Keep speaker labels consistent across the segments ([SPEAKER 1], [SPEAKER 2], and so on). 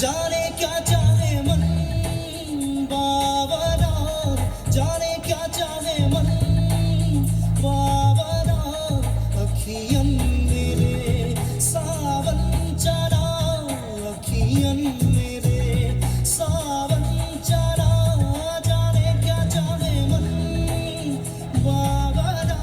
[SPEAKER 1] जाने क्या चाहे मन बावरा, जाने क्या चाहे मन बावरा, अखियन मेरे सावन चढ़ा, अखियन मेरे सावन चढ़ा, जाने क्या चाहे मन बावरा.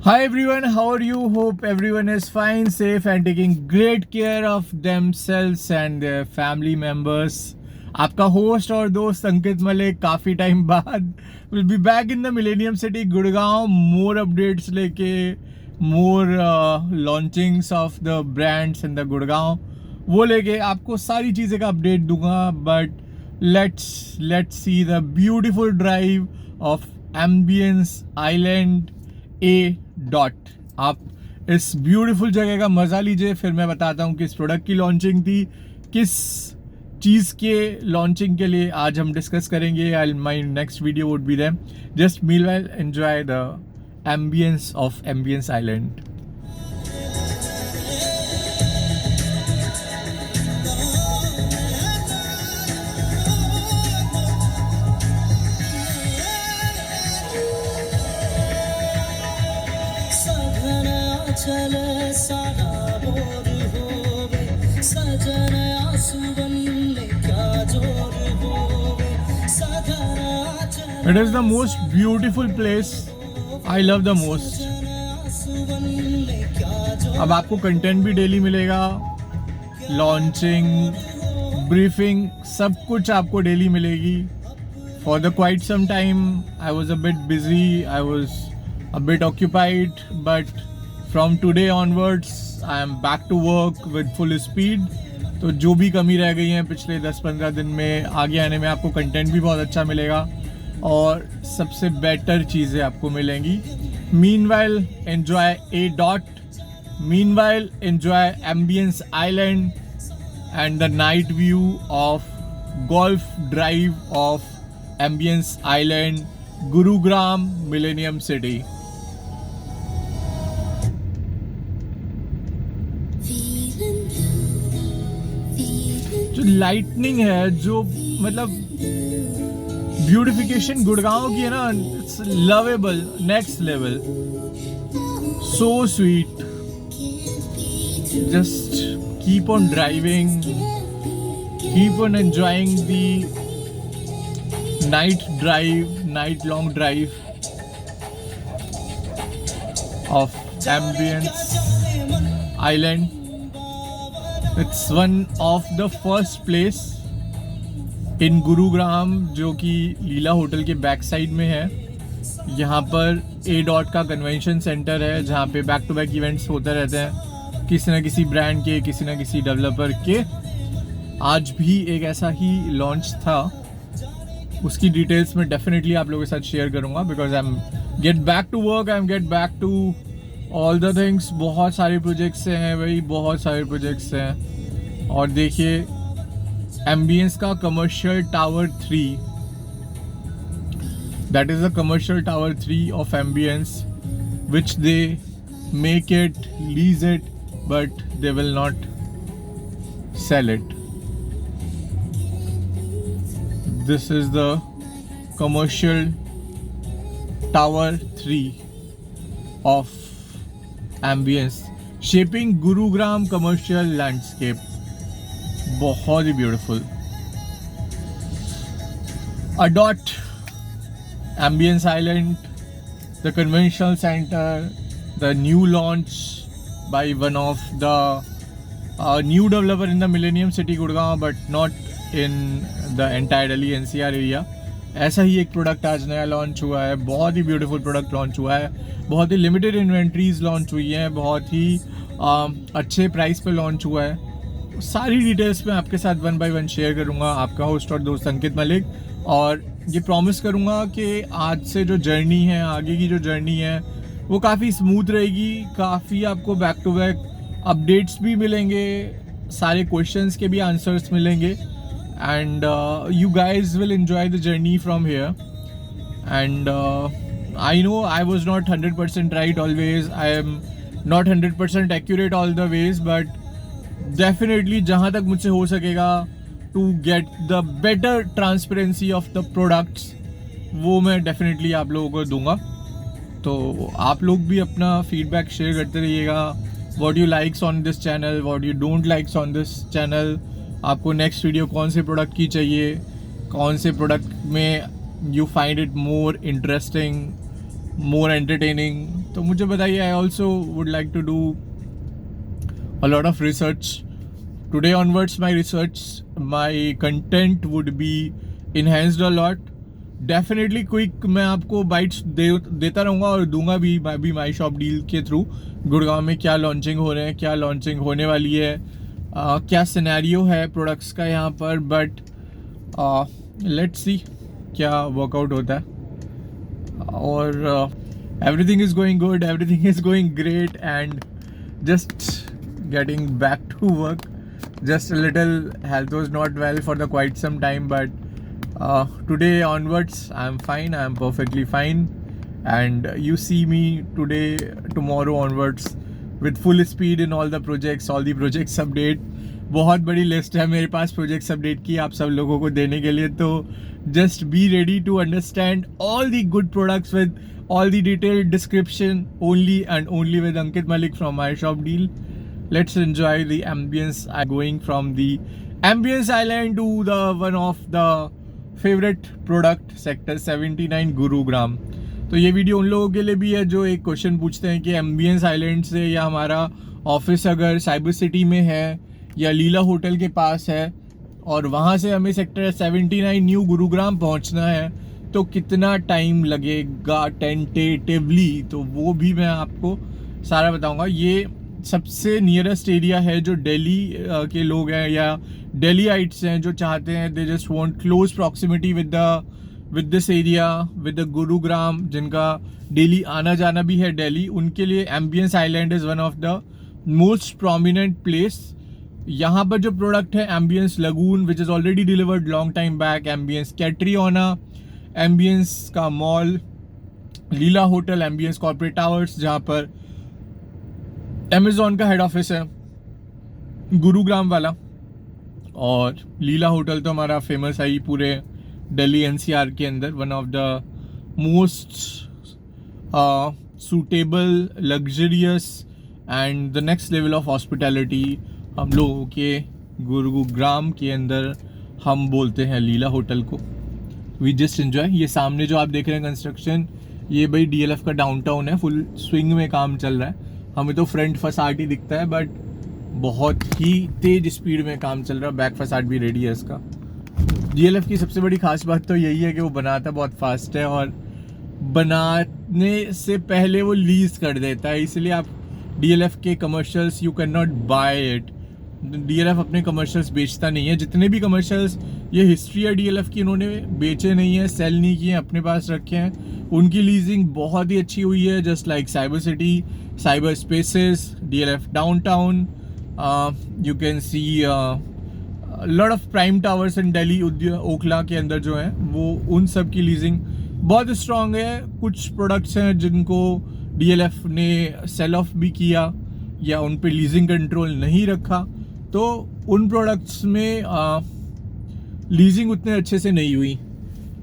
[SPEAKER 2] Hi everyone, how are you? Hope everyone is fine, safe and taking great care of themselves and their family members. आपका होस्ट और दोस्त अंकित मलिक काफ़ी टाइम बाद will be back in the millennium city Gurgaon, more updates लेके, more launchings of the brands in the Gurgaon, वो लेके आपको सारी चीज़ें का अपडेट दूंगा. But let's see the beautiful drive of Ambience island ADOT. आप इस ब्यूटीफुल जगह का मज़ा लीजिए, फिर मैं बताता हूँ किस प्रोडक्ट की लॉन्चिंग थी, किस चीज़ के लॉन्चिंग के लिए आज हम डिस्कस करेंगे. My next video would be them. Just meanwhile enjoy the ambience of Ambience island.
[SPEAKER 1] चल सारा बोर होवे, सजन आंसुवन में क्या जोर होवे, सजन चल.
[SPEAKER 2] It is the most beautiful place. I love the most.
[SPEAKER 1] आंसुवन में क्या जोर.
[SPEAKER 2] अब आपको कंटेंट भी डेली मिलेगा, लॉन्चिंग, ब्रीफिंग, सब कुछ आपको डेली मिलेगी. For the quite some time I was a bit busy, I was a bit occupied, but from today onwards I am back to work with full speed. तो जो भी कमी रह गई है पिछले 10-15 दिन में, आगे आने में आपको कंटेंट भी बहुत अच्छा मिलेगा और सबसे बेटर चीज़ें आपको मिलेंगी. Meanwhile enjoy A dot, meanwhile enjoy ambience island and the night view of golf drive of Ambience island, Gurugram, millennium city. जो लाइटनिंग है, जो मतलब ब्यूटिफिकेशन गुड़गांव की है ना, it's lovable, next level, so sweet. Just keep on driving, keep on enjoying the night drive, night long drive of Ambience island. It's one of the first place in Gurugram, जो कि लीला hotel के back side में है. यहाँ पर ए dot का convention centre है, जहाँ पे बैक टू बैक इवेंट्स होते रहते हैं, किसी न किसी ब्रांड के, किसी न किसी डेवलपर के. आज भी एक ऐसा ही लॉन्च था, उसकी डिटेल्स में डेफिनेटली आप लोगों के साथ शेयर करूँगा. Because I am get back to work, I am get back to all the things. बहुत सारे प्रोजेक्ट्स हैं भाई, बहुत सारे प्रोजेक्ट्स हैं. और देखिए एम्बियंस का commercial tower 3, that is the commercial tower 3 of Ambience, which they make it, lease it, but they will not sell it. This is the commercial tower 3 of Ambience, shaping Gurugram commercial landscape. बहुत ही beautiful. ADOT Ambience island, the conventional centre, the new launch by one of the new developer in the millennium city Gurgaon, but not in the entire Delhi NCR area. ऐसा ही एक product आज नया launch हुआ है. बहुत ही ब्यूटीफुल प्रोडक्ट लॉन्च हुआ है, बहुत ही लिमिटेड इन्वेंट्रीज लॉन्च हुई हैं, बहुत ही अच्छे प्राइस पे लॉन्च हुआ है. सारी डिटेल्स मैं आपके साथ वन बाय वन शेयर करूंगा. आपका होस्ट और दोस्त अंकित मलिक, और ये प्रॉमिस करूंगा कि आज से जो जर्नी है, आगे की जो जर्नी है, वो काफ़ी स्मूथ रहेगी. काफ़ी आपको बैक टू बैक अपडेट्स भी मिलेंगे, सारे क्वेश्चंस के भी आंसर्स मिलेंगे. And you guys will enjoy the journey from here. And I know I was not 100% right always. I am not 100% accurate all the ways, but definitely जहाँ तक मुझसे हो सकेगा to get the better transparency of the products, वो मैं definitely आप लोगों को दूंगा। तो आप लोग भी अपना फीडबैक शेयर करते रहिएगा, what you likes on this channel, what you don't likes on this channel. आपको नेक्स्ट वीडियो कौन से प्रोडक्ट की चाहिए, कौन से प्रोडक्ट में you find it more interesting, more entertaining, तो मुझे बताइए। I also would like to do a lot of research. Today onwards my content would be enhanced a lot. Definitely quick मैं आपको बाइट्स देता रहूँगा और दूंगा भी माई शॉप डील के थ्रू। गुड़गांव में क्या लॉन्चिंग हो रहे हैं, क्या लॉन्चिंग होने वाली है, क्या सिनेरियो है प्रोडक्ट्स का यहाँ पर, बट लेट्स सी क्या वर्कआउट होता है। और everything is going good, everything is going great and just getting back to work. Just a little health was not well for the quite some time, but today onwards I'm fine, I'm perfectly fine, and you see me today, tomorrow onwards with full speed in all the projects update. बहुत बड़ी list है मेरे पास projects update की आप सब लोगों को देने के लिए, तो just be ready to understand all the good products with all the detailed description only and only with Ankit Malik from my shop deal. Let's enjoy the ambience. I'm going from the ambience island to the one of the favorite product sector 79 Gurugram. तो ये video उन लोगों के लिए भी है जो एक क्वेश्चन पूछते हैं कि एम्बियंस आइलैंड से या हमारा ऑफिस अगर साइबर सिटी में है या लीला होटल के पास है और वहाँ से हमें सेक्टर 79 न्यू गुरुग्राम पहुँचना है तो कितना टाइम लगेगा टेंटेटिवली, तो वो भी मैं आपको सारा बताऊंगा। ये सबसे नियरेस्ट एरिया है जो दिल्ली के लोग हैं या दिल्लीइट्स हैं जो चाहते हैं, they just want close proximity with this area with the Gurugram, जिनका डेली आना जाना भी है दिल्ली, उनके लिए Ambience island is one of the most prominent place. यहाँ पर जो प्रोडक्ट है Ambience lagoon which is already delivered long time back, Ambience Caitriona, Ambience का mall, Leela hotel, Ambience corporate towers जहाँ पर अमेजोन का हेड ऑफिस है गुरुग्राम वाला, और लीला होटल तो हमारा फेमस है ही पूरे दिल्ली एनसीआर के अंदर, one of the most suitable, luxurious and the next level of hospitality हम लोगों के गुरुग्राम के अंदर हम बोलते हैं लीला होटल को। We just enjoy. ये सामने जो आप देख रहे हैं कंस्ट्रक्शन, ये भाई डीएलएफ का डाउनटाउन है, फुल स्विंग में काम चल रहा है। हमें तो फ्रंट फसाड ही दिखता है बट बहुत ही तेज स्पीड में काम चल रहा है, बैक फसाड भी रेडी है इसका। डीएलएफ की सबसे बड़ी खास बात तो यही है कि वो बनाता बहुत फास्ट है और बनाने से पहले वो लीज कर देता है, इसलिए आप डीएलएफ के commercials you can not buy it. DLF अपने कमर्शियल्स बेचता नहीं है, जितने भी कमर्शियल्स ये हिस्ट्री है डीएलएफ की, इन्होंने बेचे नहीं है, सेल नहीं किए, अपने पास रखे हैं। उनकी लीजिंग बहुत ही अच्छी हुई है, just like cyber city, cyber spaces, DLF downtown, you can see lot of prime towers in Delhi, Okhla के अंदर जो है वो, उन सब की लीजिंग बहुत स्ट्रॉन्ग है। कुछ प्रोडक्ट्स हैं जिनको डीएलएफ ने सेल ऑफ भी किया या उन पे लीजिंग कंट्रोल नहीं रखा, तो उन प्रोडक्ट्स में लीजिंग उतने अच्छे से नहीं हुई।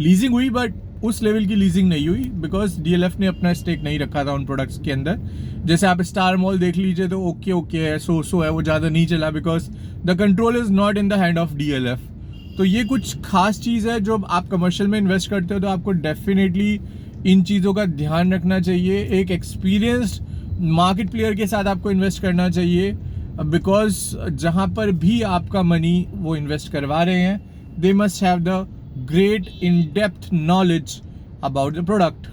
[SPEAKER 2] लीजिंग हुई बट उस लेवल की लीजिंग नहीं हुई बिकॉज डीएलएफ ने अपना स्टेक नहीं रखा था उन प्रोडक्ट्स के अंदर। जैसे आप स्टार मॉल देख लीजिए तो ओके है, सो है, वो ज़्यादा नहीं चला because the control is not in the hand of DLF. तो ये कुछ खास चीज़ है, जो आप कमर्शियल में इन्वेस्ट करते हो तो आपको डेफिनेटली इन चीज़ों का ध्यान रखना चाहिए। एक एक्सपीरियंस्ड मार्केट प्लेयर के साथ आपको इन्वेस्ट करना चाहिए बिकॉज जहाँ पर भी आपका मनी वो इन्वेस्ट करवा रहे हैं, they must have the great in depth knowledge about the product.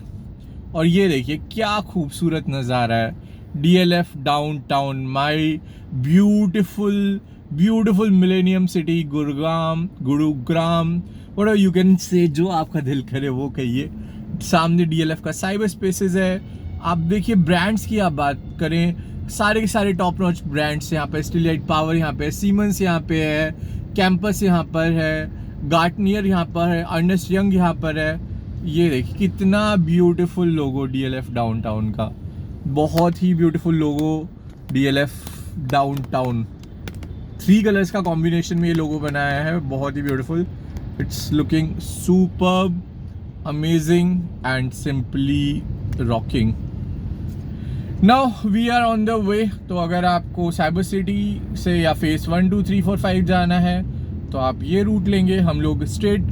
[SPEAKER 2] और ये देखिए क्या खूबसूरत नज़ारा है, DLF downtown, my beautiful millennium city Gurugram, whatever you can say, जो आपका दिल करे वो कहिए। सामने डीएलएफ का साइबर स्पेसेस है। आप देखिए ब्रांड्स की आप बात करें, सारे के सारे टॉप नॉच ब्रांड्स यहाँ पे, स्टीलाइट पावर यहाँ पे, सीमेंस यहाँ पे है, कैंपस यहाँ पर है, गार्टनियर यहाँ पर है, अर्नेस्ट यंग यहाँ पर है। ये देखिए कितना ब्यूटीफुल लोगो डीएलएफ डाउनटाउन का, बहुत ही beautiful logo DLF downtown. 3 colours का कॉम्बिनेशन में ये लोगो बनाया है, बहुत ही beautiful. It's looking superb, amazing and simply rocking. Now we are on the way. तो अगर आपको साइबर सिटी से या फेस 1, 2, 3, 4, 5 जाना है तो आप ये रूट लेंगे. हम लोग स्ट्रेट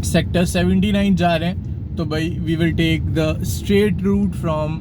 [SPEAKER 2] सेक्टर 79 जा रहे हैं, तो भाई we will take the straight route from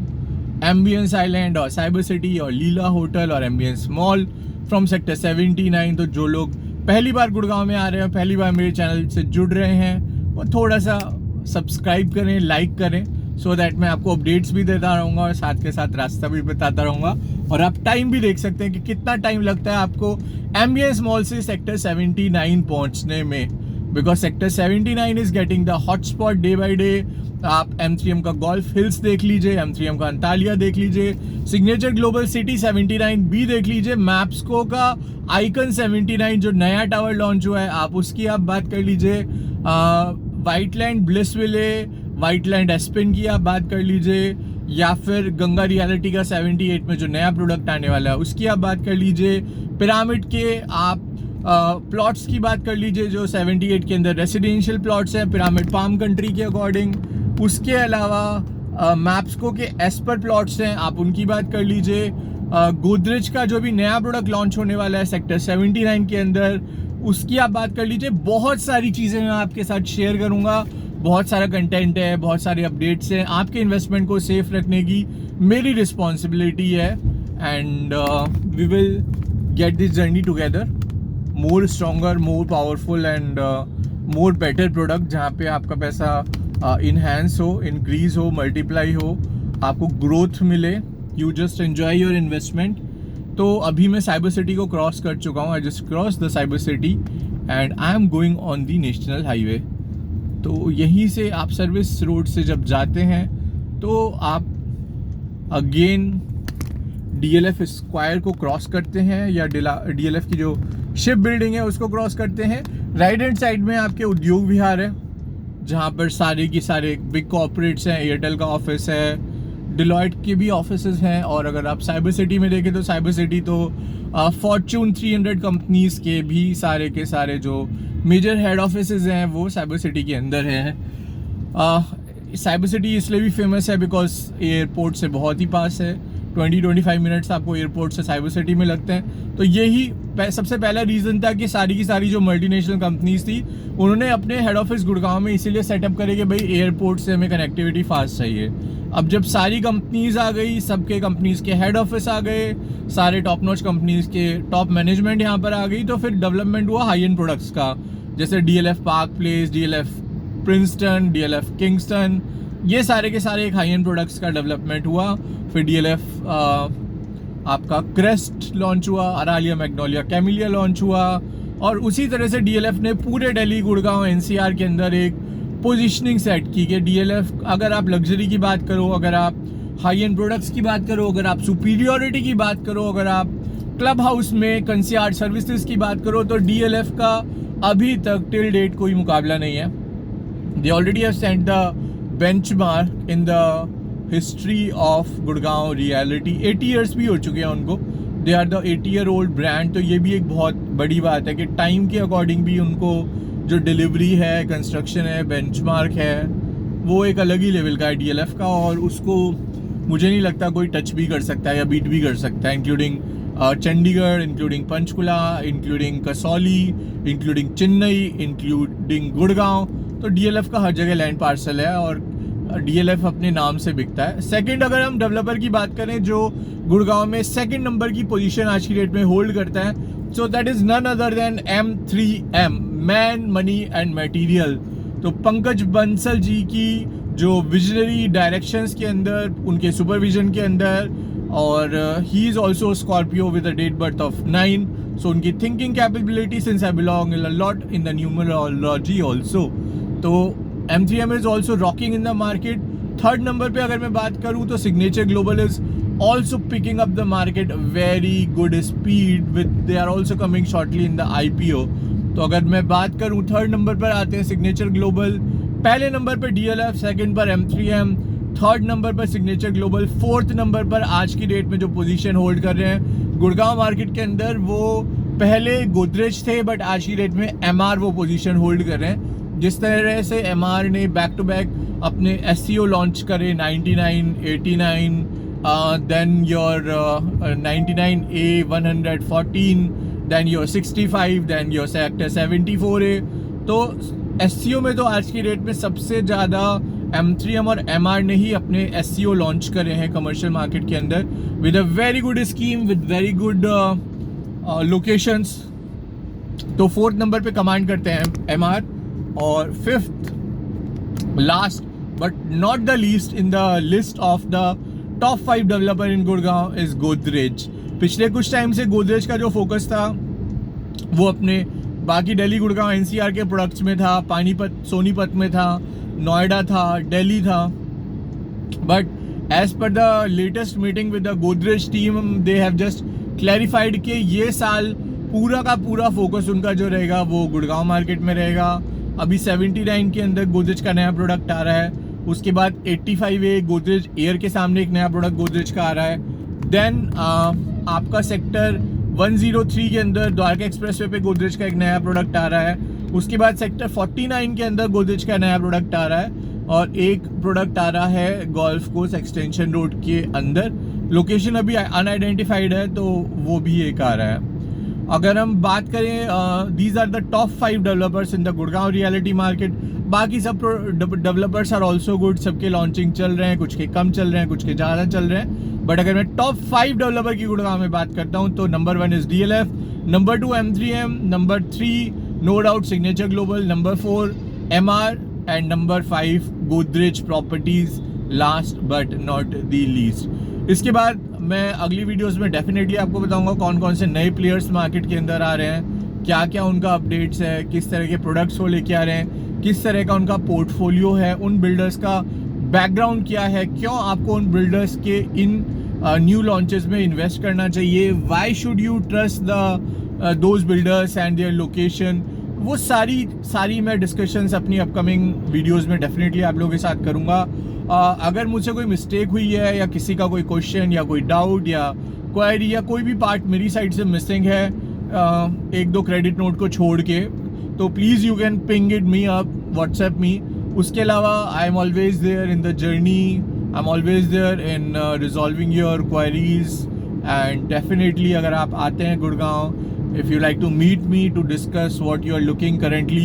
[SPEAKER 2] Ambience Island और साइबर सिटी और लीला होटल और एम्बियंस मॉल फ्रॉम सेक्टर 79. तो जो लोग पहली बार गुड़गांव में आ रहे हैं, पहली बार मेरे चैनल से जुड़ रहे हैं, वो थोड़ा सा सब्सक्राइब करें, लाइक करें, सो दैट मैं आपको अपडेट्स भी देता रहूँगा और साथ के साथ रास्ता भी बताता रहूँगा. और आप टाइम भी देख सकते हैं कि कितना टाइम लगता है आपको एम्बियंस मॉल से सेक्टर 79 पहुँचने में, because sector 79 is getting the hotspot day by day. आप M3M का गोल्फ हिल्स देख लीजिए, M3M का अंतालिया देख लीजिए, सिग्नेचर ग्लोबल सिटी 79 भी देख लीजिए, मैप्सको का आइकन 79 जो नया टावर लॉन्च हुआ है आप उसकी आप बात कर लीजिए, वाइटलैंड ब्लिस विले, वाइटलैंड एस्पेन की आप बात कर लीजिए, या फिर गंगा रियलिटी का 78 में जो नया प्रोडक्ट आने वाला है उसकी आप बात कर लीजिए, पिरामिड के आप प्लॉट्स की बात कर लीजिए जो 78 के अंदर रेसिडेंशियल प्लॉट्स हैं पिरामिड पाम कंट्री के अकॉर्डिंग. उसके अलावा मैप्सको के एस्पर प्लॉट्स हैं, आप उनकी बात कर लीजिए. गोदरेज का जो भी नया प्रोडक्ट लॉन्च होने वाला है सेक्टर 79 के अंदर, उसकी आप बात कर लीजिए. बहुत सारी चीज़ें मैं आपके साथ शेयर करूंगा, बहुत सारा कंटेंट है, बहुत सारे अपडेट्स हैं. आपके इन्वेस्टमेंट को सेफ रखने की मेरी रिस्पॉन्सिबिलिटी है, and we will get this journey together. More stronger, more powerful and more better product, जहाँ पे आपका पैसा इनहेंस हो, इंक्रीज हो, मल्टीप्लाई हो, आपको ग्रोथ मिले. You just enjoy your investment. तो अभी मैं साइबर सिटी को क्रॉस कर चुका हूँ. I just cross the cyber city and I am going on the national highway. तो यहीं से आप सर्विस रोड से जब जाते हैं तो आप अगेन DLF स्क्वायर को क्रॉस करते हैं, या DLF की जो शिप बिल्डिंग है उसको क्रॉस करते हैं. राइट हैंड साइड में आपके उद्योग विहार है, जहाँ पर सारे की सारे बिग कॉर्पोरेट्स हैं. एयरटेल का ऑफिस है, डिलॉयट के भी ऑफिसेज हैं. और अगर आप साइबर सिटी में देखें तो साइबर सिटी तो फॉर्च्यून 300 कंपनीज के भी सारे के सारे जो मेजर हेड ऑफिसेज हैं वो साइबर सिटी के अंदर हैं. साइबर सिटी इसलिए भी फेमस है बिकॉज एयरपोर्ट से बहुत ही पास है. 20-25 मिनट्स आपको एयरपोर्ट से साइबर सिटी में लगते हैं. तो यही सबसे पहला रीज़न था कि सारी की सारी जो मल्टीनेशनल कंपनीज थी उन्होंने अपने हेड ऑफिस गुड़गांव में इसीलिए सेटअप करे कि भाई एयरपोर्ट से हमें कनेक्टिविटी फास्ट चाहिए. अब जब सारी कंपनीज आ गई, सबके कंपनीज के हेड ऑफिस आ गए, सारे टॉप नॉच कंपनीज के टॉप मैनेजमेंट यहाँ पर आ गई, तो फिर डेवलपमेंट हुआ हाई एंड प्रोडक्ट्स का, जैसे DLF park place, DLF Princeton, DLF Kingston, ये सारे के सारे एक हाई एंड प्रोडक्ट्स का डेवलपमेंट हुआ. फिर DLF आपका क्रेस्ट लॉन्च हुआ, अरालिया मैग्नोलिया कैमिलिया लॉन्च हुआ, और उसी तरह से DLF ने पूरे दिल्ली गुड़गांव NCR के अंदर एक पोजीशनिंग सेट की कि DLF अगर आप लग्जरी की बात करो, अगर आप हाई एंड प्रोडक्ट्स की बात करो, अगर आप सुपीरियोरिटी की बात करो, अगर आप क्लब हाउस में कंसियार्ड सर्विसेज की बात करो, तो DLF का अभी तक टिल डेट कोई मुकाबला नहीं है. They already have set the benchmark in the history of Gurgaon reality. 80 years भी हो चुके हैं उनको. They are the 80-year-old brand. तो ये भी एक बहुत बड़ी बात है कि टाइम के अकॉर्डिंग भी उनको जो डिलीवरी है, कंस्ट्रक्शन है, बेंचमार्क है, वो एक अलग ही लेवल का है DLF का, और उसको मुझे नहीं लगता कोई टच भी कर सकता है या बीट भी कर सकता है. Including Chandigarh, including Panchkula, including Kasauli, including Chennai, including Gurgaon. तो DLF का हर जगह लैंड पार्सल है और DLF अपने नाम से बिकता है. सेकंड, अगर हम डेवलपर की बात करें जो गुड़गांव में सेकंड नंबर की पोजीशन आज की डेट में होल्ड करता है, so that is none other than M3M, man money and material. तो पंकज बंसल जी की जो विजनरी डायरेक्शंस के अंदर, उनके सुपरविजन के अंदर, और he is also Scorpio with a date birth of 9. So उनकी thinking capability, since I belong in a lot in the numerology also, तो M3M is also rocking in the market. Third number पे अगर मैं बात करूँ तो Signature Global is also picking up the market very good speed with they are also coming shortly in the IPO. तो अगर मैं बात करूँ थर्ड नंबर पर आते हैं सिग्नेचर ग्लोबल, पहले नंबर पर DLF, सेकंड पर M3M, थर्ड नंबर पर सिग्नेचर ग्लोबल, फोर्थ नंबर पर आज की डेट में जो पोजीशन होल्ड कर रहे हैं गुड़गांव मार्केट के अंदर वो पहले गोदरेज थे बट आज की डेट में MR वो पोजीशन होल्ड कर रहे हैं। जिस तरह से MR ने बैक टू बैक अपने SEO लॉन्च करे 99, 89, then your 99A, 114, then your 65, then your sector 74A। तो SEO में तो आज की डेट में सबसे ज़्यादा M3M और MR ने ही अपने SEO लॉन्च करे हैं कमर्शियल मार्केट के अंदर with a very good scheme, with very good locations. तो 4th नंबर पे कमांड करते हैं MR, और 5th last but not the least in the list of the top 5 developer in Gurgaon is Godrej. पिछले कुछ टाइम से गोदरेज का जो फोकस था वो अपने बाकी दिल्ली, गुड़गांव, NCR के प्रोडक्ट्स में था, पानीपत, सोनीपत में था, नोएडा था, दिल्ली था। बट एज पर the latest meeting with the Godrej team, they have just clarified कि ये साल पूरा का पूरा फोकस उनका जो रहेगा वो गुड़गांव मार्केट में रहेगा। अभी 79 के अंदर गोदरेज का नया प्रोडक्ट आ रहा है, उसके बाद 85A गोदरेज एयर के सामने एक नया प्रोडक्ट गोदरेज का आ रहा है। देन आपका सेक्टर 103 के अंदर द्वारका एक्सप्रेसवे पे गोदरेज का एक नया प्रोडक्ट आ रहा है। उसके बाद सेक्टर 49 के अंदर गोदरेज का नया प्रोडक्ट आ रहा है, और एक प्रोडक्ट आ रहा है गोल्फ कोर्स एक्सटेंशन रोड के अंदर। लोकेशन अभी अनआइडेंटिफाइड है, तो वो भी एक आ रहा है। अगर हम बात करें, these are the top 5 developers in the Gurgaon reality market. बाकी सब डेवलपर्स आर ऑल्सो गुड, सबके लॉन्चिंग चल रहे हैं, कुछ के कम चल रहे हैं, कुछ के ज़्यादा चल रहे हैं। बट अगर मैं टॉप 5 डेवलपर की गुड़गांव में बात करता हूँ तो number 1 is DLF, number 2 M3M, number 3 no doubt Signature Global, number 4 MR and number 5 Godrej properties, last but not the least. इसके बाद मैं अगली वीडियोस में डेफिनेटली आपको बताऊंगा कौन कौन से नए प्लेयर्स मार्केट के अंदर आ रहे हैं, क्या क्या उनका अपडेट्स है, किस तरह के प्रोडक्ट्स वो लेके आ रहे हैं, किस तरह का उनका पोर्टफोलियो है, उन बिल्डर्स का बैकग्राउंड क्या है, क्यों आपको उन बिल्डर्स के इन न्यू लॉन्चेस में इन्वेस्ट करना चाहिए, why should you trust the those builders and their location. वो सारी मैं डिस्कशंस अपनी अपकमिंग वीडियोस में डेफिनेटली आप लोगों के साथ करूँगा। अगर मुझसे कोई मिस्टेक हुई है या किसी का कोई क्वेश्चन या कोई डाउट या क्वेरी या कोई भी पार्ट मेरी साइड से मिसिंग है, 1-2 क्रेडिट नोट को छोड़ के, तो please you can ping it me up, WhatsApp me. उसके अलावा I am always there in the journey, I am always there in resolving your queries. And definitely अगर आप आते हैं Gurgaon, if you like to meet me to discuss what you are looking currently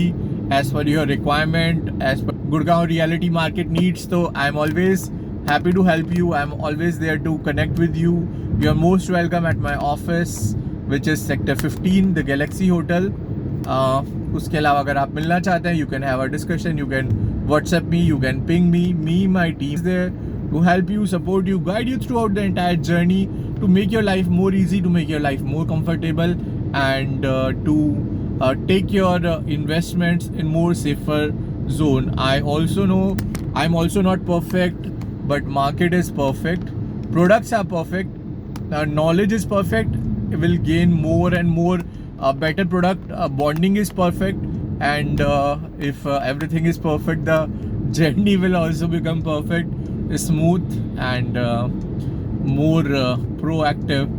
[SPEAKER 2] as per your requirement, as per Gurgaon reality market needs, so I'm always happy to help you. I'm always there to connect with you. You are most welcome at my office, which is sector 15, the Galaxy Hotel. उसके अलावा अगर आप मिलना चाहते हैं, you can have a discussion, you can WhatsApp me, you can ping me. My team is there to help you, support you, guide you throughout the entire journey, to make your life more easy, to make your life more comfortable, and to take your investments in more safer zone. I also know I'm also not perfect, but market is perfect, products are perfect, knowledge is perfect, will gain more and more better product, bonding is perfect, and if everything is perfect, the journey will also become perfect, smooth and more proactive.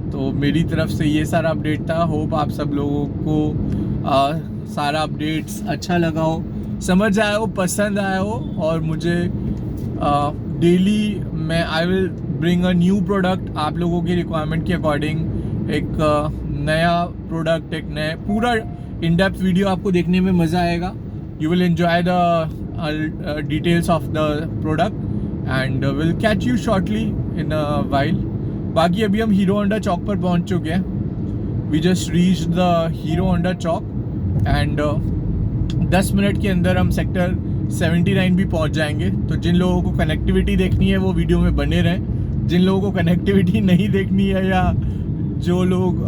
[SPEAKER 2] तो मेरी तरफ से ये सारा update था। Hope आप सब लोगों को सारा अपडेट्स अच्छा लगा हो, समझ आया हो, पसंद आया हो, और मुझे डेली मैं I will bring a new product आप लोगों की रिक्वायरमेंट के अकॉर्डिंग। एक नया प्रोडक्ट, एक नया पूरा इन डेप्थ वीडियो आपको देखने में मज़ा आएगा। You will enjoy the details of the product and will catch you shortly in a while. बाकी अभी हम हीरो होंडा चौक पर पहुंच चुके हैं। We just reach the Hero Honda Chowk and 10 minute के अंदर हम सेक्टर 79 भी पहुंच जाएंगे। तो जिन लोगों को कनेक्टिविटी देखनी है वो वीडियो में बने रहें, जिन लोगों को कनेक्टिविटी नहीं देखनी है या जो लोग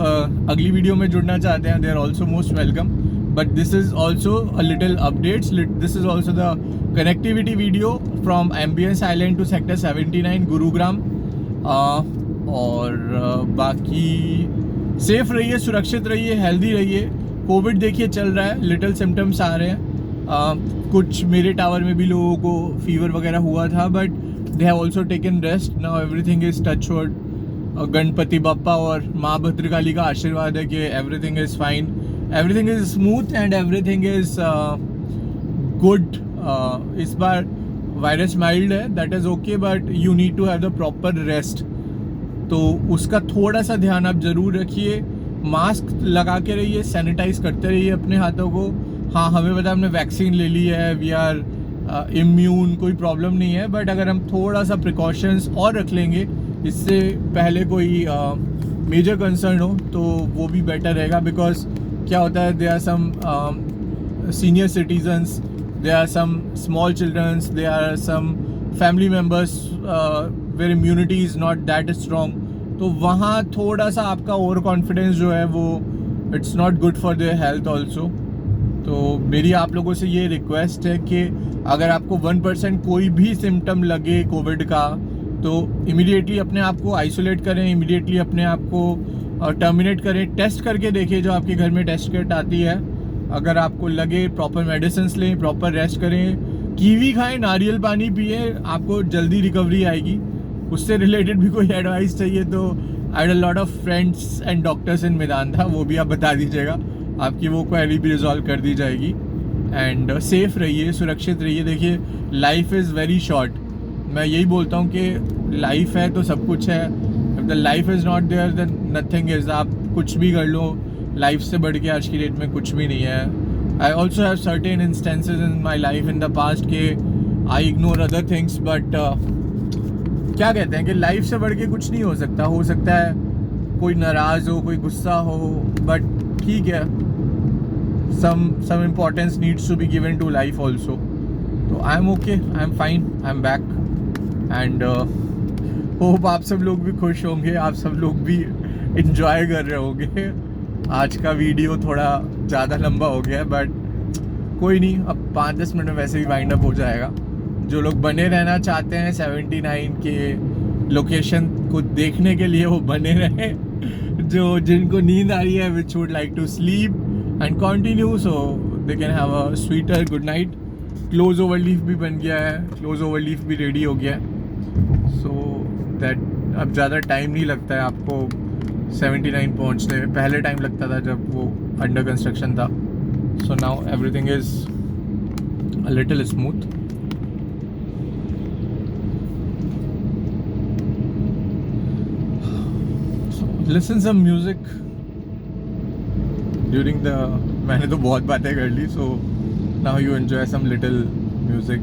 [SPEAKER 2] अगली वीडियो में जुड़ना चाहते हैं, they are also most welcome. But this is also a little updates, this is also the connectivity video from Ambience Island to sector 79 Gurugram. और बाकी सेफ रहिए, सुरक्षित रहिए, हेल्दी रहिए। कोविड देखिए चल रहा है, लिटिल सिम्टम्स आ रहे हैं। कुछ मेरे टावर में भी लोगों को फीवर वगैरह हुआ था, but they have also taken rest. Now everything is touchwood Ganpati Bappa और माँ भद्रकाली का आशीर्वाद है कि everything is fine, everything is smooth and everything is good. इस बार वायरस माइल्ड है, that is okay, but you need to have the proper rest. तो उसका थोड़ा सा ध्यान आप ज़रूर रखिए. मास्क लगा के रहिए, सैनिटाइज करते रहिए अपने हाथों को. हाँ, हमें पता है हमने वैक्सीन ले ली है, वी आर इम्यून, कोई प्रॉब्लम नहीं है, बट अगर हम थोड़ा सा प्रिकॉशंस और रख लेंगे इससे पहले कोई मेजर कंसर्न हो तो वो भी बेटर रहेगा. बिकॉज क्या होता है, they are some senior citizens, they are some small childrens, they are some family members where immunity is not that strong. तो वहाँ थोड़ा सा आपका ओवर कॉन्फिडेंस जो है वो it's not good for their health also. तो मेरी आप लोगों से ये रिक्वेस्ट है कि अगर आपको 1% कोई भी सिम्टम लगे कोविड का तो इमीडिएटली अपने आप को आइसोलेट करें, इमीडिएटली अपने आप को टर्मिनेट करें. टेस्ट करके देखिए, जो आपके घर में टेस्ट किट आती है. अगर आपको लगे प्रॉपर मेडिसिन लें, प्रॉपर रेस्ट करें, कीवी खाएं, नारियल पानी पिए, आपको जल्दी रिकवरी आएगी. उससे रिलेटेड भी कोई एडवाइस चाहिए तो I had a lot of friends and doctors इन मैदान था, वो भी आप बता दीजिएगा, आपकी वो क्वेरी भी रिजॉल्व कर दी जाएगी. एंड सेफ रहिए, सुरक्षित रहिए. देखिए, लाइफ इज़ वेरी शॉर्ट. मैं यही बोलता हूँ कि लाइफ है तो सब कुछ है. If the life is not there then nothing is. आप कुछ भी कर लो, लाइफ से बढ़ के आज की डेट में कुछ भी नहीं है. I also have certain instances in my life in the past के I ignore other things, but क्या कहते हैं कि लाइफ से बढ़ के कुछ नहीं हो सकता. हो सकता है कोई नाराज़ हो, कोई गुस्सा हो, बट ठीक है, some importance needs to be given to life also. तो I am okay, I am fine, I am back and hope आप सब लोग भी खुश होंगे, आप सब लोग भी enjoy कर रहे होंगे. आज का वीडियो थोड़ा ज़्यादा लंबा हो गया है, बट कोई नहीं, अब 5-10 मिनट में वैसे ही वाइंड अप हो जाएगा. जो लोग बने रहना चाहते हैं 79 के लोकेशन को देखने के लिए वो बने रहें. जो जिनको नींद आ रही है which would like to sleep and continue, so they can have a sweeter good night. Close over leaf भी बन गया है, close over leaf भी रेडी हो गया है, so that अब ज़्यादा टाइम नहीं लगता है आपको 79 पहुंचने में. पहले टाइम लगता था जब वो अंडर कंस्ट्रक्शन था. so now everything is a little smooth. so listen some music during the, मैंने तो बहुत बातें कर ली, so now you enjoy some little music.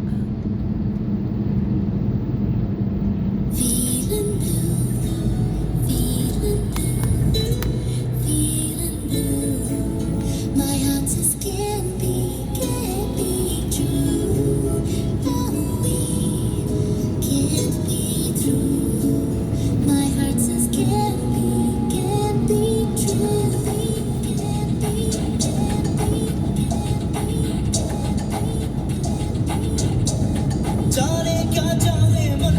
[SPEAKER 1] जाने क्या जाने मन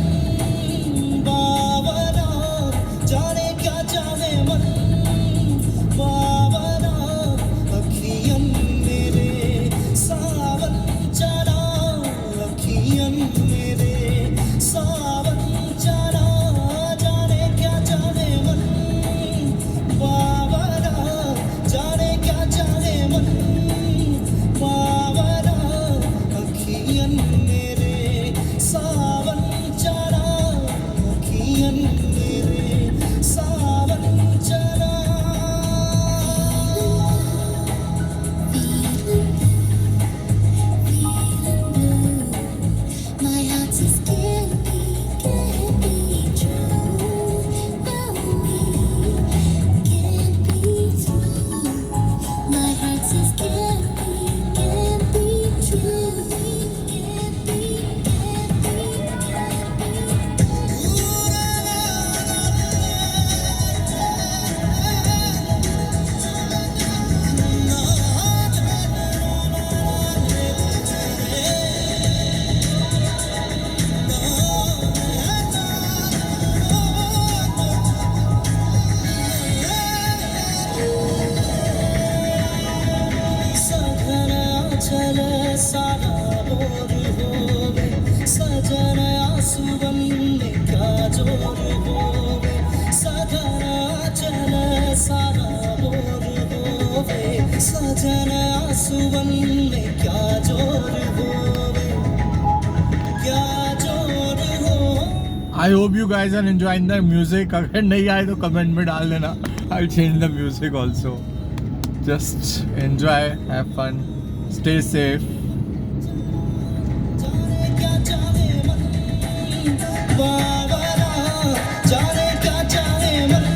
[SPEAKER 1] बावरा, जाने क्या जाने मन बावरा. अखियन मेरे सावन चला, अखियन मेरे सावन चला. जाने क्या जाने मन बावरा, जाने क्या जाने मन बावरा. अखियन मेरे सावन चला, अखियन मेरे सावन चला. My heart says can't be true. No, can't be true. My heart says can't be true. Can't be.
[SPEAKER 3] सजन आंसुअन में क्या जोर होवे, क्या जोर हो।
[SPEAKER 2] I hope you guys are enjoying the music. अगर नहीं आए तो कमेंट में डाल देना. I'll change the music also. Just enjoy, have fun, stay safe.
[SPEAKER 3] जाने क्या जाने मन बाबरा, जाने क्या जाने मन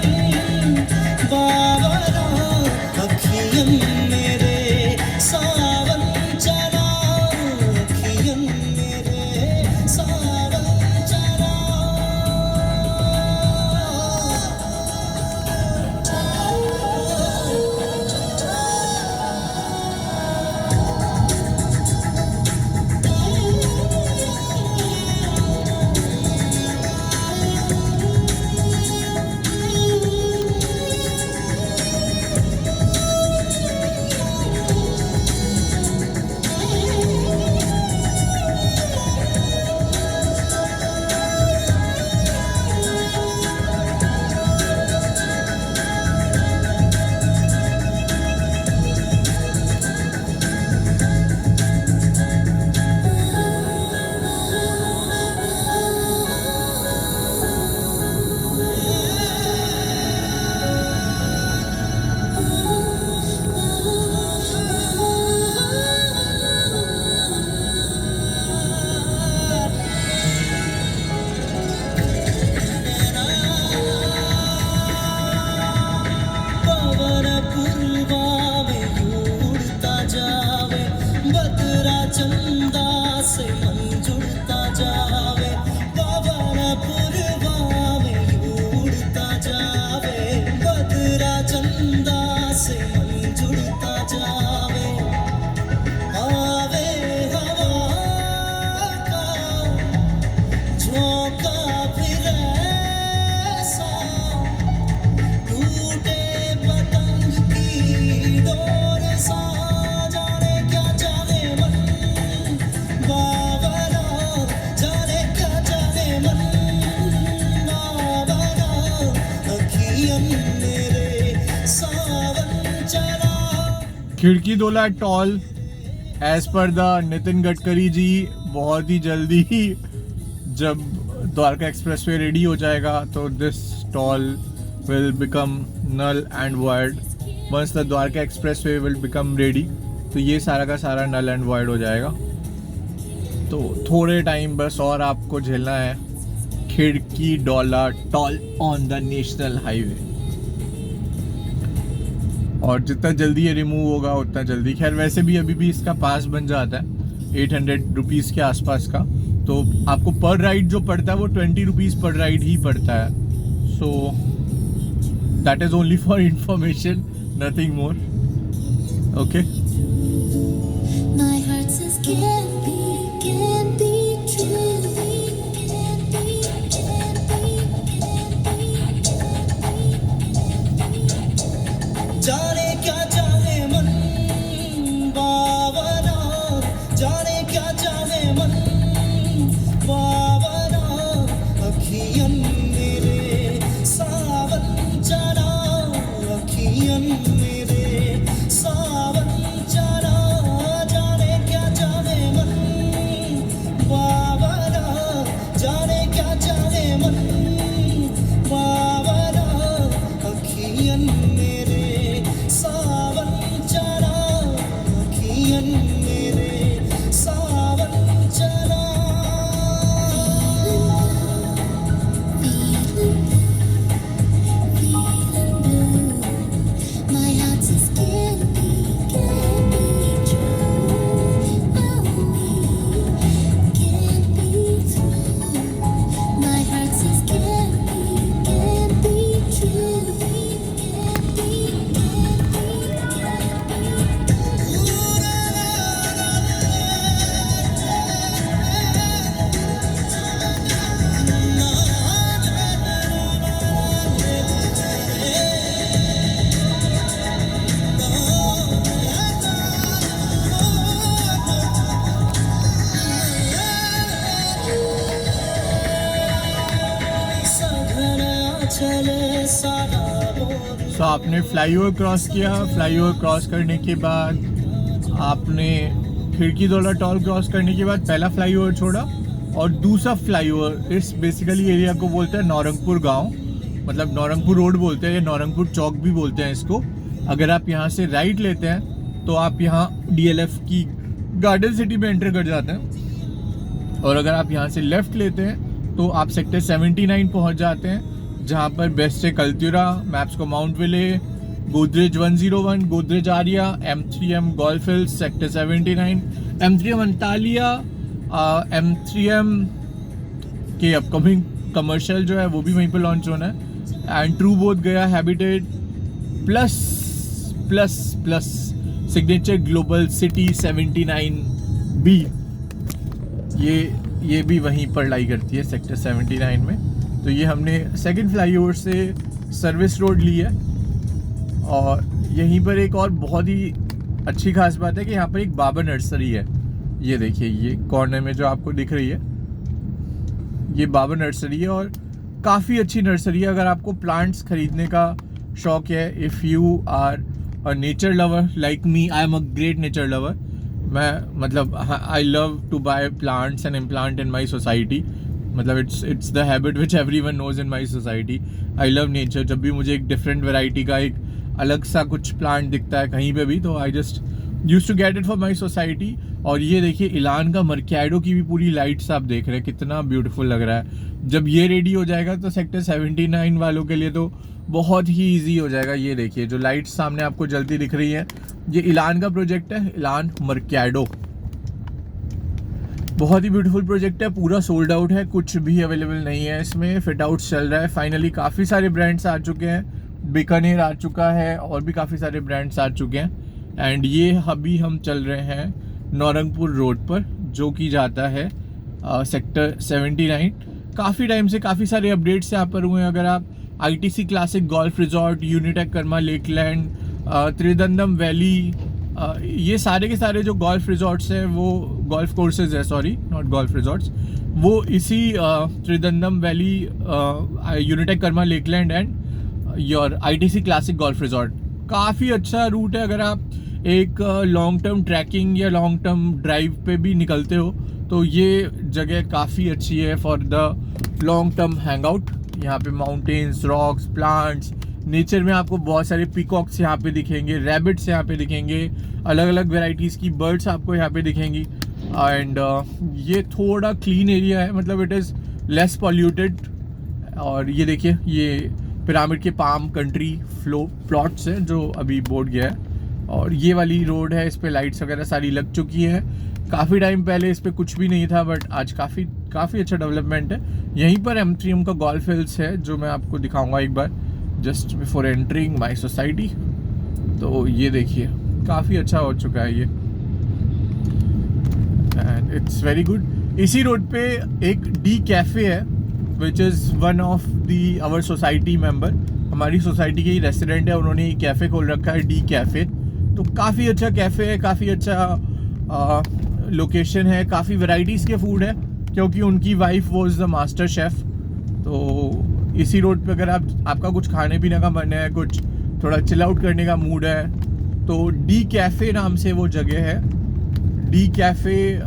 [SPEAKER 3] बाबरा, अखियन मेरे सावन चला, अखियन मेरे सावन चला। पवन पूर्वा में उड़ता जावे, बदरा चंदा से मन जुड़ता जावे, पवन पूर्वा में उड़ता जावे, बदरा चंदा से मन जुड़ता जावे। आवे हवा का झोंका फिरे सा, टूटे पतंग की डोर सा, जाने क्या जाने मन बाबरा, जाने क्या जाने मन बाबरा, अखियन मेरे सावन चला।
[SPEAKER 2] खिड़की दोला टॉल एज पर द नितिन गडकरी जी बहुत ही जल्दी ही जब द्वारका एक्सप्रेसवे रेडी हो जाएगा तो this toll will become null and void. Once the Dwarka Expressway will become ready, तो ये सारा का सारा null and void हो जाएगा. तो थोड़े टाइम बस और आपको झेलना है Kherki Daula toll on the national highway. और जितना जल्दी ये रिमूव होगा उतना जल्दी. खैर वैसे भी अभी भी इसका पास बन जाता है 800 रुपीज़ के आसपास का. तो आपको पर राइड जो पड़ता है वो 20 रुपीज़ पर राइड ही पड़ता है. सो that is only for information, nothing more. Okay.
[SPEAKER 1] My heart says can't be true.
[SPEAKER 3] जाने क्या जाने मन बाबरा, जाने क्या जाने मन बाबरा, अखियन मेरे सावन चला, अखियन मेरे सावन चला, जाने क्या जाने मन चले सारा बोल
[SPEAKER 2] सो आपने फ्लाईओवर क्रॉस किया, फ्लाईओवर क्रॉस करने के बाद आपने खिड़की दौला टॉल क्रॉस करने के बाद पहला फ्लाईओवर छोड़ा और दूसरा फ्लाईओवर इस बेसिकली एरिया को बोलते हैं नौरंगपुर गांव, मतलब नौरंगपुर रोड बोलते हैं या नौरंगपुर चौक भी बोलते हैं इसको। अगर आप यहाँ से राइट लेते हैं तो आप यहाँ DLF की गार्डन सिटी में एंटर कर जाते हैं, और अगर आप यहाँ से लेफ्ट लेते हैं तो आप सेक्टर 79 पहुँच जाते हैं, जहाँ पर बेस्ट है कल्त्यूरा, Mapsko Mount Ville, Godrej 101, Godrej Aria, M3M golf hills sector 79, M3M Antalya, M3M के अपकमिंग कमर्शियल जो है वो भी वहीं पर लॉन्च होना है, एंड ट्रू बोथ गया habitat plus plus plus signature global city 79B, ये भी वहीं पर लाई करती है सेक्टर 79 में। तो ये हमने सेकंड फ्लाईओवर से सर्विस रोड ली है, और यहीं पर एक और बहुत ही अच्छी खास बात है कि यहाँ पर एक बाबा नर्सरी है। ये देखिए, ये कॉर्नर में जो आपको दिख रही है ये बाबा नर्सरी है, और काफ़ी अच्छी नर्सरी है। अगर आपको प्लांट्स खरीदने का शौक है, if you are a nature lover like me, I am a great nature lover. मैं मतलब I love to buy plants and implant in my society, मतलब it's the habit which everyone knows in my society. I love nature. जब भी मुझे एक different variety का एक अलग सा कुछ प्लांट दिखता है कहीं पे भी, तो I just used to get it for my society. और ये देखिए इलान का मर्क्याडो की भी पूरी लाइट्स आप देख रहे हैं, कितना ब्यूटीफुल लग रहा है। जब ये रेडी हो जाएगा तो सेक्टर 79 वालों के लिए तो बहुत ही इजी हो जाएगा। ये देखिए जो लाइट्स सामने आपको जलती दिख रही है, ये इलान का प्रोजेक्ट है, इलान मर्क्याडो। बहुत ही ब्यूटीफुल प्रोजेक्ट है, पूरा सोल्ड आउट है, कुछ भी अवेलेबल नहीं है इसमें। फिट आउट चल रहा है फाइनली, काफ़ी सारे ब्रांड्स आ चुके हैं, बीकानेर आ चुका है और भी काफ़ी सारे ब्रांड्स आ चुके हैं। एंड ये अभी हम चल रहे हैं नौरंगपुर रोड पर, जो कि जाता है सेक्टर 79। काफ़ी टाइम से काफ़ी सारे अपडेट्स यहाँ पर हुए हैं। अगर आप ITC classic golf resort, Unitech Karma Lakeland, त्रिदंडम वैली, ये सारे के सारे जो गोल्फ रिजॉर्ट्स हैं, वो गोल्फ कोर्सेज है, सॉरी नॉट गोल्फ रिजॉर्ट्स, वो इसी त्रिदंडम valley, Unitech Karma Lakeland and your ITC classic golf resort. काफ़ी अच्छा रूट है। अगर आप एक लॉन्ग टर्म ट्रैकिंग या लॉन्ग टर्म ड्राइव पे भी निकलते हो तो ये जगह काफ़ी अच्छी है for the long term hang out. यहाँ पे माउंटेन्स, रॉक्स, प्लांट्स, नेचर में आपको बहुत सारे पीकॉक्स यहाँ पे दिखेंगे, रैबिट्स यहाँ पे दिखेंगे, अलग अलग वेराइटीज़ की बर्ड्स आपको यहाँ पे दिखेंगी। एंड ये थोड़ा क्लीन एरिया है, मतलब इट इज़ लेस पॉल्यूटेड। और ये देखिए, ये पिरामिड के पाम कंट्री फ्लो प्लॉट्स हैं जो अभी बोर्ड गया है, और ये वाली रोड है, इस पे लाइट्स वगैरह सारी लग चुकी हैं। काफ़ी टाइम पहले इस पे कुछ भी नहीं था, बट आज काफ़ी अच्छा डेवलपमेंट है। यहीं पर M3M का गोल्फ हिल्स है, जो मैं आपको दिखाऊंगा एक बार just before entering my society. तो ये देखिए काफ़ी अच्छा हो चुका है ये, एंड इट्स वेरी गुड। इसी रोड पे एक डी कैफ़े है which is one of the our society member, हमारी सोसाइटी के ही रेसिडेंट है, उन्होंने ये कैफ़े खोल रखा है, डी कैफ़े। तो काफ़ी अच्छा कैफ़े है, काफ़ी अच्छा लोकेशन है, काफ़ी वैराइटीज़ के फूड है, क्योंकि उनकी wife was the master chef. तो इसी रोड पे अगर आपका कुछ खाने पीने का मन है, कुछ थोड़ा चिल आउट करने का मूड है, तो डी कैफ़े नाम से वो जगह है, डी कैफ़े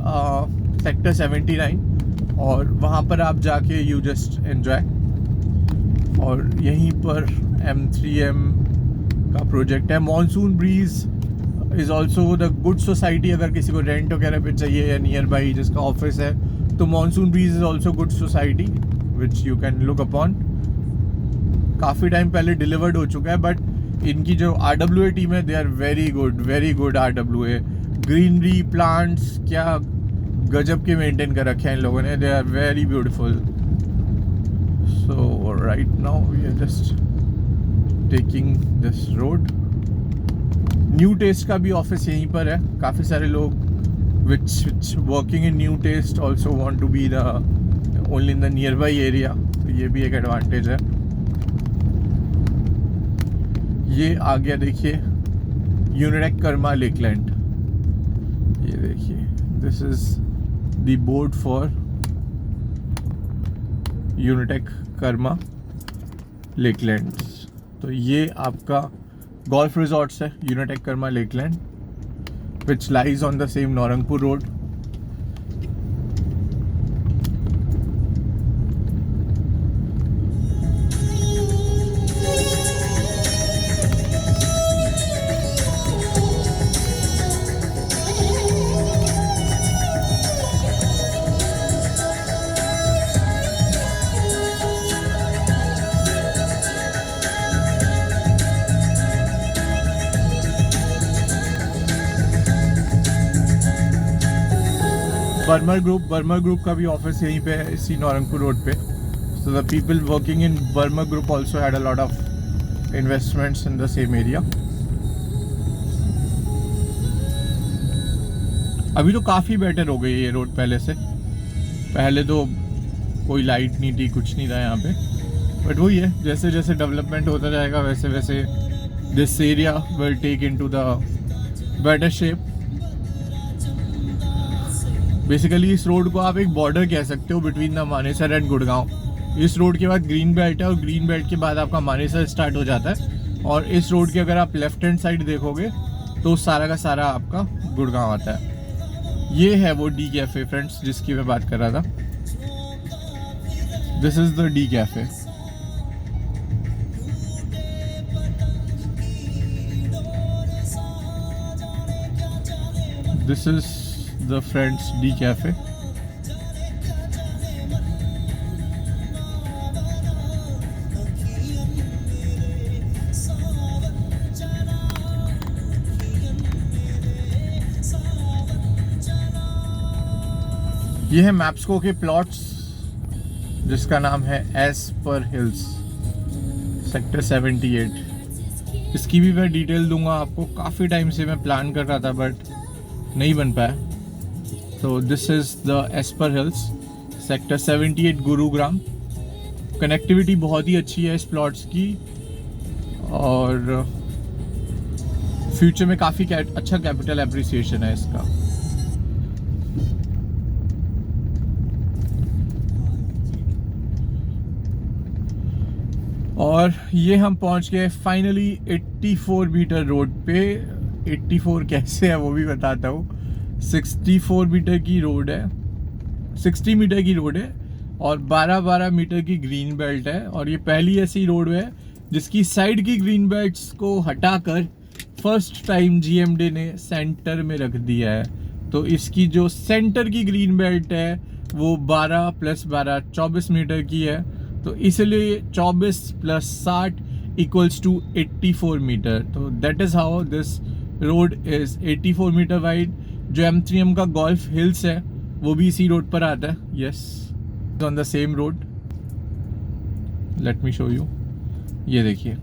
[SPEAKER 2] सेक्टर 79, और वहाँ पर आप जाके यू जस्ट एन्जॉय। और यहीं पर M3M का प्रोजेक्ट है। Monsoon Breeze is also the good society, अगर किसी को रेंट वगैरह पे चाहिए या नियर बाई जिसका ऑफिस है, तो Monsoon Breeze is also good society which you can look upon. काफ़ी टाइम पहले डिलीवर्ड हो चुका है, बट इनकी जो RWA टीम है, they are very good RWA। Greenery, plants क्या गजब के मेंटेन कर रखे हैं इन लोगों ने, they are very beautiful. So right now we are just taking this road. New test का भी ऑफिस यहीं पर है। काफ़ी सारे लोग which working in new test also want to be the only in the nearby area, तो ये भी एक एडवांटेज है। ये आ गया देखिए यूनिटेक कर्मा लेकलैंड। ये देखिए, this is the board for Unitech Karma. Lakelands. तो ये आपका गोल्फ रिजॉर्ट्स है, Unitech Karma Lakeland, which lies on the same Narangpur road. बर्मर ग्रुप का भी ऑफिस यहीं पे है, इसी नारंगपुर रोड पे। So the people working in Burmer group also had a lot of investments in the same area. अभी तो काफ़ी बेटर हो गई ये रोड पहले से। पहले तो कोई लाइट नहीं थी, कुछ नहीं था यहाँ पे, बट वही है, जैसे जैसे डेवलपमेंट होता जाएगा वैसे वैसे this area will take into the better shape. Basically इस रोड को आप एक बॉर्डर कह सकते हो between the Manesar and Gurgaon. इस रोड के बाद ग्रीन बेल्ट है और ग्रीन बेल्ट के बाद आपका मानेसर स्टार्ट हो जाता है, और इस रोड के अगर आप लेफ्ट हैंड साइड देखोगे तो सारा का सारा आपका गुड़गांव आता है। ये है वो डी कैफे फ्रेंड्स जिसकी मैं बात कर रहा था। This is the D cafe. This is the friends D Cafe. ये है मैप्सको के प्लॉट्स जिसका नाम है एस पर हिल्स, सेक्टर 78। इसकी भी मैं डिटेल दूंगा आपको। काफ़ी टाइम से मैं प्लान कर रहा था बट नहीं बन पाया। तो this is the Esper hills, sector 78 Gurugram. Connectivity बहुत ही अच्छी है इस प्लॉट्स की, और फ्यूचर में काफ़ी अच्छा कैपिटल एप्रिसिएशन है इसका। और ये हम पहुंच गए फाइनली 84 मीटर रोड पे। 84 कैसे है वो भी बताता हूँ। 64 मीटर की रोड है, 60 मीटर की रोड है और 12-12 मीटर की ग्रीन बेल्ट है। और ये पहली ऐसी रोड है जिसकी साइड की ग्रीन बेल्ट्स को हटाकर फर्स्ट टाइम जीएमडी ने सेंटर में रख दिया है। तो इसकी जो सेंटर की ग्रीन बेल्ट है वो 12 + 12 24 मीटर की है। तो इसलिए 24 + 60 = 84 मीटर। तो that is how this road is 84 metre wide. जो M3M का गोल्फ हिल्स है वो भी इसी रोड पर आता है। Yes, on the same road. Let me show you. ये देखिए,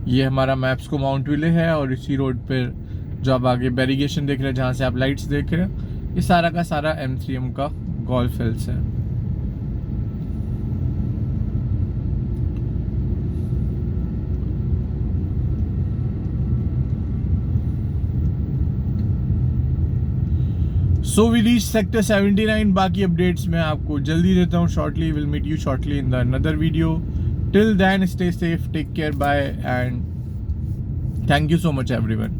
[SPEAKER 2] ये हमारा मैप्स को माउंट विले है, और इसी रोड पर जो आप आगे बैरिगेशन देख रहे हैं, जहाँ से आप लाइट्स देख रहे हैं, ये सारा का सारा M3M का गोल्फ हिल्स है। So we reach sector 79। बाकी अपडेट्स मैं आपको जल्दी देता हूँ shortly. Will meet you shortly in the another video. Till then stay safe, take care, bye, and thank you so much everyone.